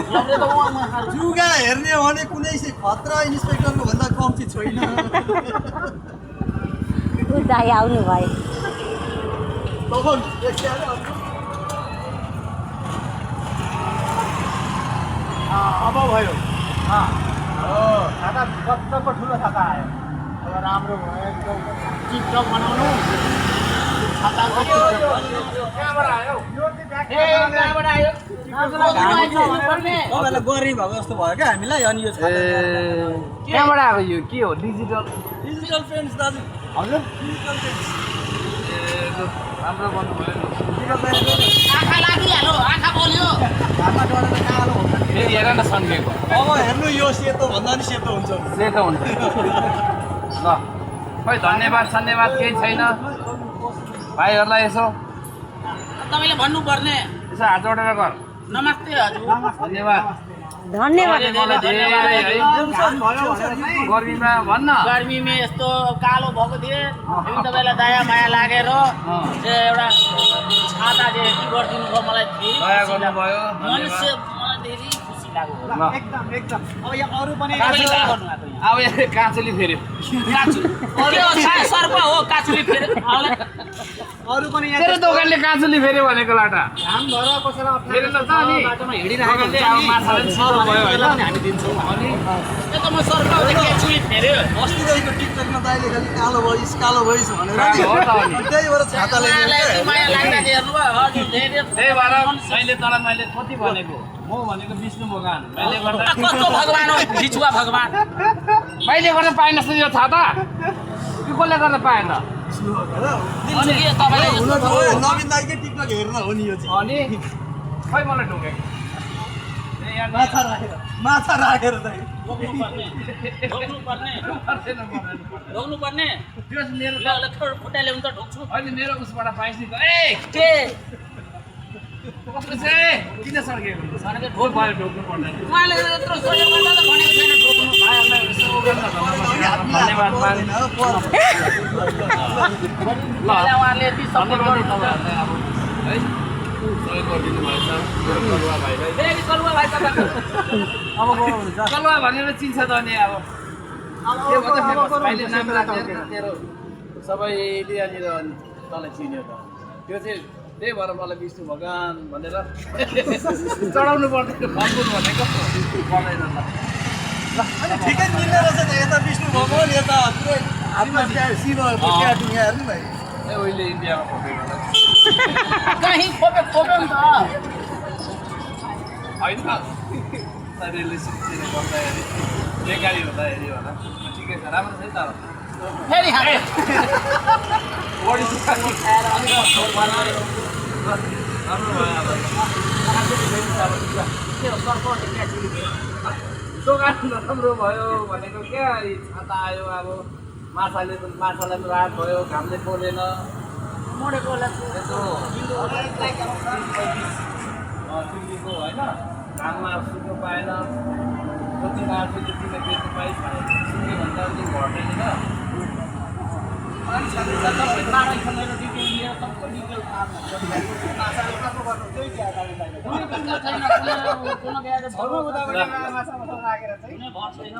जुगा हेर्ने भने कुनै खतरा इन्सपेक्टरको भन्दा कम चाहिँ छैन। दाइ आउनु भयो। अब भयो छाता कत्तको ठुलो छाता आयो। अब राम्रो भयो एकदम टिपटप बनाउनु। तपाईँलाई गरी भएको जस्तो भयो क्या हामीलाई। अनि यो कहाँबाट आएको यो के हो डिजिटल पेन्ट्स दाजु। हजुर डिजिटल पेन्ट्स राम्रो गर्नुभयो आँखा लागिहाल्यो, आँखा बोल्यो। घाममा डढेर कालो हुन्छ। फेरि हेर न सन्केको अब हेर्नु यो सेतो भन्दा नि सेतो हुन्छ। सेतो हुन्छ ल खोइ धन्यवाद केही छैन भाइहरूलाई। यसो तपाईँले भन्नुपर्ने यसो हात जोडेर गर नमस्ते हजुर। धन्यवाद धन्यवाद। मलाई धेरै है गर्मीमा भन्न गर्मीमा यस्तो कालो भएको थिएँ फेरि तपाईँलाई दया माया लागेर एउटा छाता चाहिँ के गरिदिनु भयो मलाई। दया गर्नुभयो मनुष्य मलाई धेरै खुसी लाग्यो। एकदम एकदम। अब यहाँ अरू पनि अब यहाँ काँचुली फेऱ्यो सर्प हो काचुली फेरि अरू पनि यहाँ तेरो दोकानले काँचुली फेऱ्यो भनेको लाटा घाम भएर कसैलाई फेरि त छ नि बाटोमा हिँडिरहेको हुन्छ। अब माछालाई छिटो भयो होइन हामी दिन्छौँ। अनि त्यो त म सर्प काचुली फेऱ्यो। अस्तिदेखिको टिकटकमा दाइले खालि कालो भइस भनेर हो त अनि। त्यही भएर छाता ल्याइदिएको माया लाग्दा चाहिँ हेर्नुभयो हजुर धेरै त्यही भएर मैले कति भनेको म भनेको विष्णु भगवान मैले गर्दा कस्तो भगवान हो बिचुवा भगवान। मैले गर्दा पाएन यो छाता कि कसले गर्दा पाएन दिन्छु कि तपाईँले हुन त हो नवीन दाइकै टिकटक हेर्न हो नि यो चाहिँ। अनि खै मलाई ढोकेको माछा राखेर दाइ ढोक्नुपर्ने त्यो मेरो खुट्टा ल्याउनु त ढोक्छु। अहिले मेरो उसबाट पाइस नि त ए के कस्तो चाहिँ किन सड्केको ढोक भयो ढोक्नु पर्दैन उहाँले यत्रो सहयोग गर्दा त भनेको छैन ढोक्नु। भाइहरूलाई यसो गर्न धन्यवाद ल उहाँले यति सपोर्ट गर्नु तपाईँहरूलाई अब है सहयोग गरिदिनु भएछ मेरो कलुवा भाइलाई फेरि कलुवा भाइ तपाईँको अब हुन्छ। कलुवा भनेर चिन्छ त अनि अब के भन्छ फेमस भाइले नाम राखेर तेरो सबैले यहाँनिर तँलाई चिन्यो त त्यो चाहिँ त्यही भएर मलाई विष्णु भगवान भनेर चढाउनु पर्दैन फलफुल भनेको पर्दैन ल अनि ठिकै मिल्ने रहेछ त। यता विष्णु भगवान यता पुरै हातमा शिवहरूको ट्याटु यहाँ हेर्नु भाइ। ए उहिले इन्डियामा खोपेको कहीँ खोप्यो नि त। होइन रिलेसनसिप गर्दाखेरि बेकारी हुँदाखेरि होला ठिकै छ राम्रो छ है तर फेरि हाले बडी सुक्खानी खाएर अलिक राम्रो भयो अब दोकान राम्रो भयो भनेको क्या छाता आयो अब माछालाई पनि राहत भयो घामले पोलेन मोडेको यसो डिग्रीको होइन घाममा सुक्नु पाएन कति रात बेच्नु पाइस सुक्यो भने त अलिक घट्दैन छैन